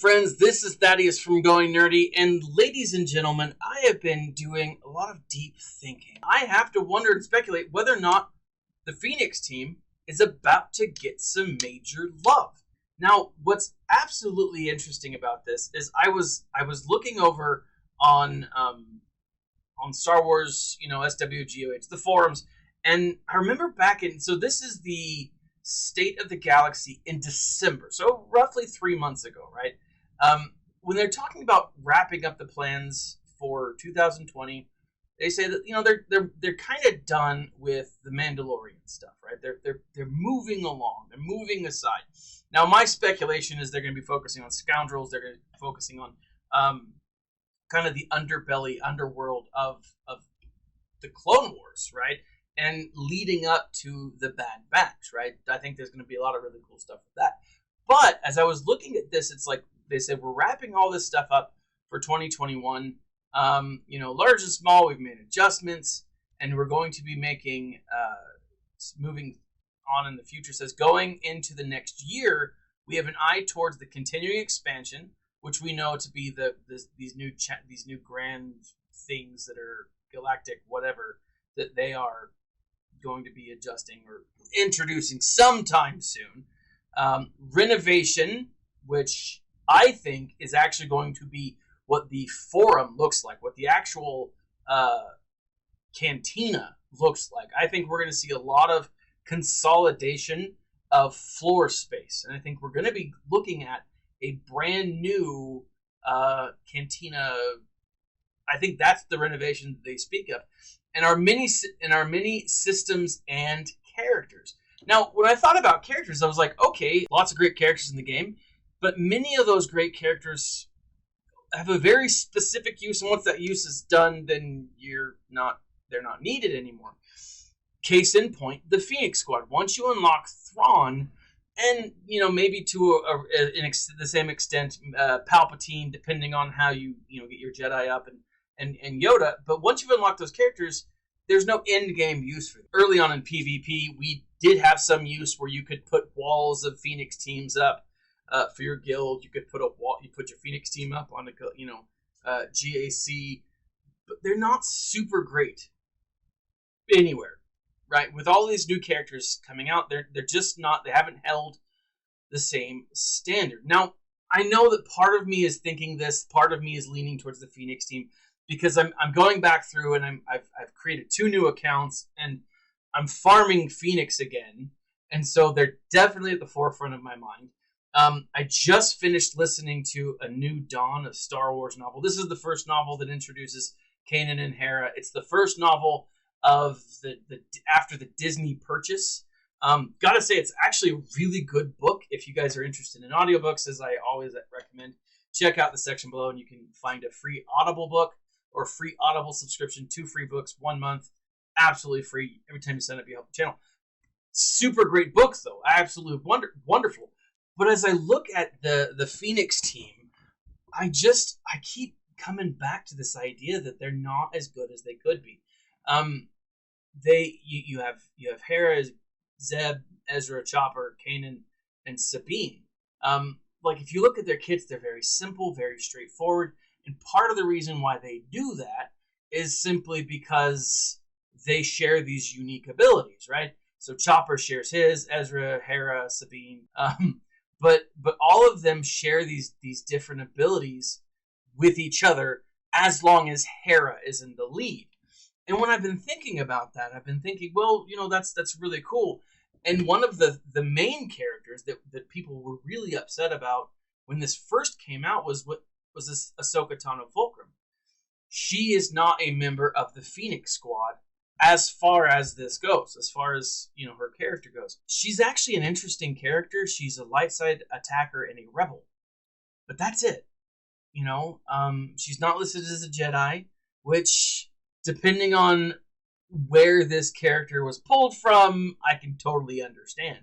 friends, this is Thaddeus from Going Nerdy, and ladies and gentlemen, I have been doing a lot of deep thinking. I have to wonder and speculate whether or not the Pheonix team is about to get some major love. Now, what's absolutely interesting about this is I was looking over on Star Wars, SWGOH, the forums, and I remember so this is the State of the Galaxy in December, so roughly 3 months ago, right? When they're talking about wrapping up the plans for 2020, they say that they're kind of done with the Mandalorian stuff, right? They're moving along, they're moving aside. Now, my speculation is they're going to be focusing on scoundrels. They're going to be focusing on kind of the underworld of the Clone Wars, right? And leading up to the Bad Batch, right? I think there's going to be a lot of really cool stuff with that. But as I was looking at this, it's like they said, we're wrapping all this stuff up for 2021. Large and small, we've made adjustments, and we're going to be making, moving on in the future. It says, going into the next year, we have an eye towards the continuing expansion, which we know to be these new grand things that are galactic, whatever, that they are going to be adjusting or introducing sometime soon. Renovation, which I think is actually going to be what the forum looks like, what the actual cantina looks like. I think we're going to see a lot of consolidation of floor space, and I think we're going to be looking at a brand new cantina. I think that's the renovation they speak of, and our mini systems and characters. Now, when I thought about characters, I was like, okay, lots of great characters in the game, but many of those great characters have a very specific use, and once that use is done, then they're not needed anymore. Case in point, the Pheonix Squad. Once you unlock Thrawn, and maybe to the same extent, Palpatine, depending on how you get your Jedi up and Yoda. But once you've unlocked those characters, there's no end game use for them. Early on in PvP, we did have some use where you could put walls of Pheonix teams up for your guild. You could put you put your Pheonix team up on GAC, but they're not super great anywhere, right? With all these new characters coming out, they're just not. They haven't held the same standard. Now, I know that part of me is thinking this. Part of me is leaning towards the Pheonix team, because I'm going back through and I've created 2 new accounts and I'm farming Pheonix again, and so they're definitely at the forefront of my mind. I just finished listening to A New Dawn, a Star Wars novel. This is the first novel that introduces Kanan and Hera. It's the first novel of the after the Disney purchase. Gotta say, it's actually a really good book. If you guys are interested in audiobooks, as I always recommend, check out the section below and you can find a free Audible book or free Audible subscription, 2 free books, 1 month, absolutely free. Every time you sign up, you help the channel. Super great books, though. Absolutely wonderful. But as I look at the Pheonix team, I keep coming back to this idea that they're not as good as they could be. You have Hera, Zeb, Ezra, Chopper, Kanan, and Sabine. If you look at their kits, they're very simple, very straightforward. And part of the reason why they do that is simply because they share these unique abilities, right? So Chopper shares his, Ezra, Hera, Sabine. But all of them share these different abilities with each other as long as Hera is in the lead. And when I've been thinking about that, I've been thinking, well, that's really cool. And one of the main characters that people were really upset about when this first came out was this Ahsoka Tano Fulcrum. She is not a member of the Pheonix Squad as far as this goes, as far as her character goes. She's actually an interesting character. She's a light side attacker and a rebel, but that's it. She's not listed as a Jedi, which, depending on where this character was pulled from, I can totally understand.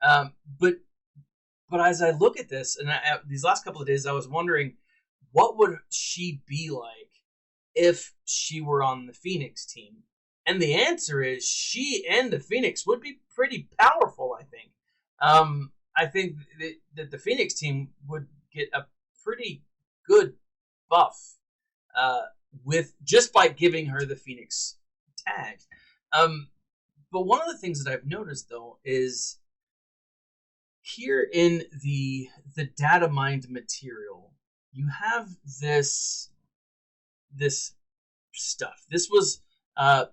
But as I look at this, and these last couple of days, I was wondering, what would she be like if she were on the Pheonix team? And the answer is she and the Pheonix would be pretty powerful, I think. I think that the Pheonix team would get a pretty good buff with just by giving her the Pheonix tag. But one of the things that I've noticed though is here in the Datamined material, you have this stuff. This was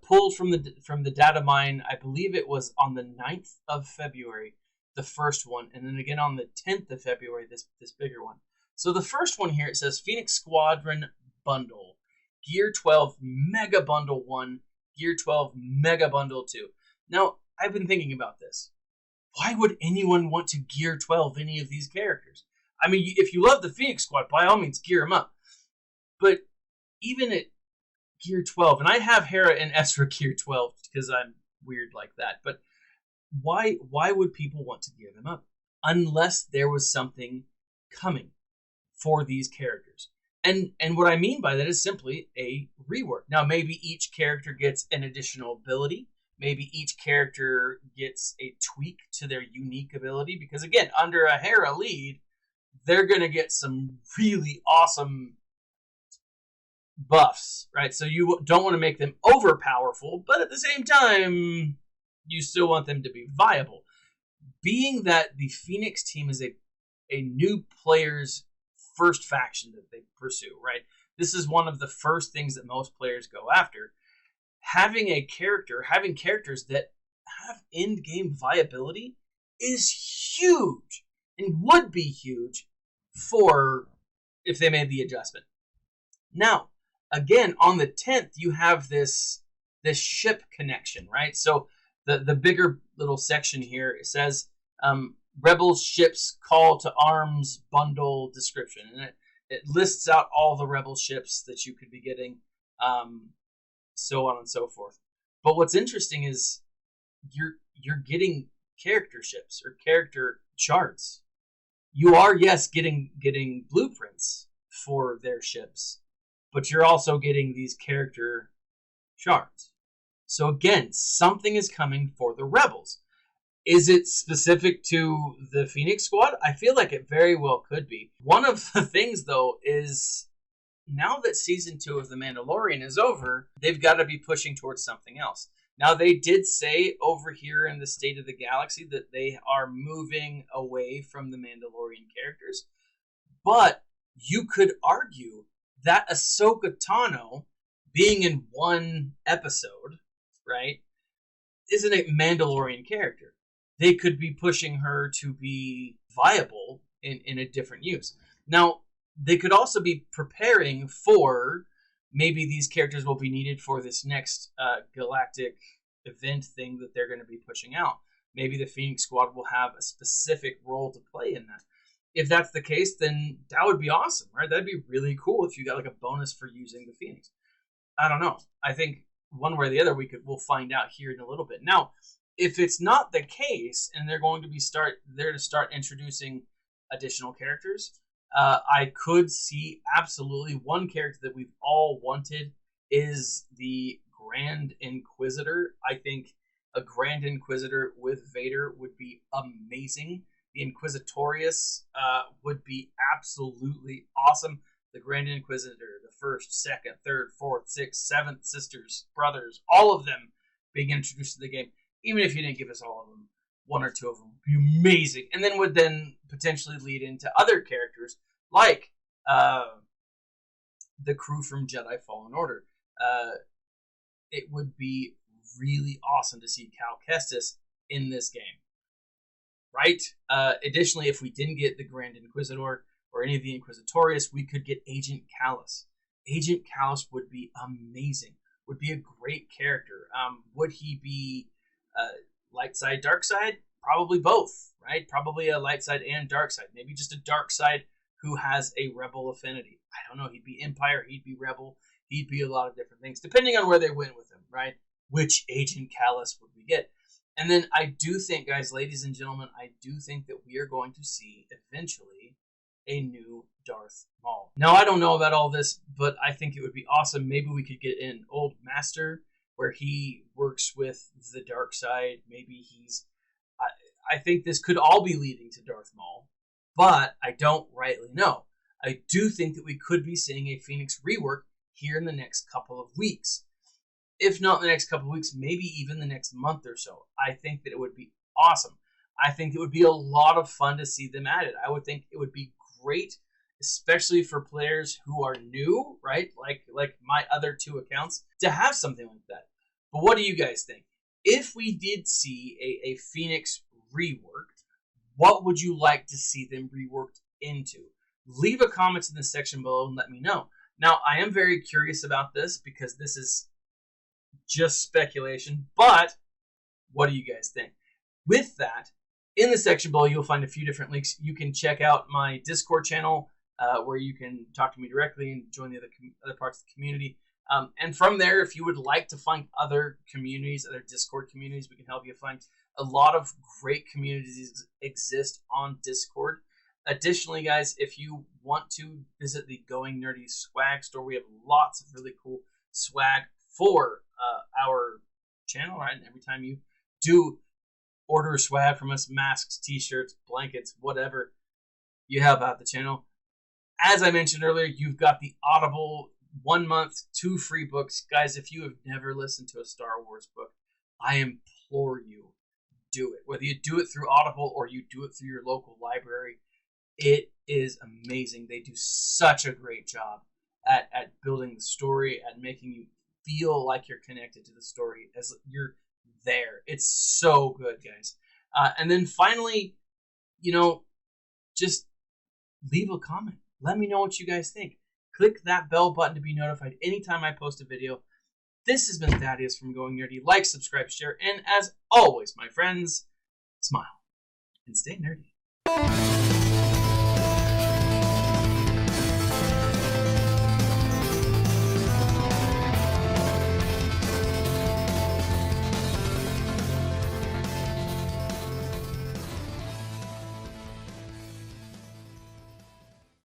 pulled from the Datamine. I believe it was on the 9th of February, the first one, and then again on the 10th of February, this bigger one. So the first one here, it says Phoenix Squadron Bundle, Gear 12 Mega Bundle 1, Gear 12 Mega Bundle 2. Now, I've been thinking about this. Why would anyone want to Gear 12 any of these characters? I mean, if you love the Phoenix Squad, by all means, gear them up. But even at Gear 12, and I have Hera and Ezra Gear 12 because I'm weird like that, but why would people want to gear them up? Unless there was something coming for these characters. And what I mean by that is simply a rework. Now, maybe each character gets an additional ability. Maybe each character gets a tweak to their unique ability. Because, again, under a Hera lead, they're going to get some really awesome buffs, right? So you don't want to make them overpowerful, but at the same time, you still want them to be viable. Being that the Pheonix team is a new player's first faction that they pursue, right? This is one of the first things that most players go after. Having characters that have end-game viability is huge and would be huge for if they made the adjustment. Now, again, on the 10th, you have this ship connection, right? So the bigger little section here, it says Rebels ships call to arms bundle description, and it lists out all the Rebel ships that you could be getting, so on and so forth. But what's interesting is you're getting character ships or character charts. You are, yes, getting blueprints for their ships, but you're also getting these character charts. So again, something is coming for the Rebels. Is it specific to the Phoenix Squad? I feel like it very well could be. One of the things, though, is now that Season 2 of The Mandalorian is over, they've got to be pushing towards something else. Now, they did say over here in the State of the Galaxy that they are moving away from the Mandalorian characters. But you could argue that Ahsoka Tano, being in one episode, right, isn't a Mandalorian character. They could be pushing her to be viable in a different use. Now, they could also be preparing for maybe these characters will be needed for this next galactic event thing that they're going to be pushing out. Maybe the Phoenix Squad will have a specific role to play in that. If that's the case, then that would be awesome, right? That'd be really cool if you got like a bonus for using the Phoenix. I don't know. I think one way or the other we'll find out here in a little bit. Now, if it's not the case and they're going to be start introducing additional characters, I could see absolutely one character that we've all wanted is the Grand Inquisitor. I think a Grand Inquisitor with Vader would be amazing. The Inquisitorius would be absolutely awesome. The Grand Inquisitor, the first, second, third, fourth, sixth, seventh sisters, brothers, all of them being introduced to the game. Even if you didn't give us all of them, one or two of them would be amazing. And then would then potentially lead into other characters like the crew from Jedi Fallen Order. It would be really awesome to see Cal Kestis in this game. Right? Additionally, if we didn't get the Grand Inquisitor or any of the Inquisitorius, we could get Agent Kallus. Agent Kallus would be amazing. Would be a great character. Would he be light side, dark side? Probably both, right? Probably a light side and dark side. Maybe just a dark side who has a rebel affinity. I don't know. He'd be Empire. He'd be Rebel. He'd be a lot of different things, depending on where they went with him, right? Which Agent Kallus would we get? And then I do think, guys, ladies and gentlemen, I do think that we are going to see eventually a new Darth Maul. Now, I don't know about all this, but I think it would be awesome. Maybe we could get an old master where he works with the dark side. Maybe he's... I think this could all be leading to Darth Maul, but I don't rightly know. I do think that we could be seeing a Pheonix rework here in the next couple of weeks. If not in the next couple of weeks, maybe even the next month or so. I think that it would be awesome. I think it would be a lot of fun to see them added. I would think it would be great, especially for players who are new, right? Like my other 2 accounts, to have something like that. But what do you guys think? If we did see a Pheonix rework, what would you like to see them reworked into? Leave a comment in the section below and let me know. Now, I am very curious about this because this is just speculation, but what do you guys think? With that, in the section below, you'll find a few different links. You can check out my Discord channel where you can talk to me directly and join the other parts of the community. And from there, if you would like to find other communities, other Discord communities, we can help you find. A lot of great communities exist on Discord. Additionally, guys, if you want to visit the Going Nerdy swag store, we have lots of really cool swag for our channel, right? And every time you do order swag from us, masks, t-shirts, blankets, whatever, you help out the channel. As I mentioned earlier, you've got the Audible 1 month, 2 free books. Guys, if you have never listened to a Star Wars book, I implore you, do it. Whether you do it through Audible or you do it through your local library, it is amazing. They do such a great job at building the story, at making you feel like you're connected to the story as you're there. It's so good, guys. And then finally, just leave a comment. Let me know what you guys think. Click that bell button to be notified anytime I post a video. This has been Thaddeus from Going Nerdy. Like, subscribe, share, and as always, my friends, smile and stay nerdy.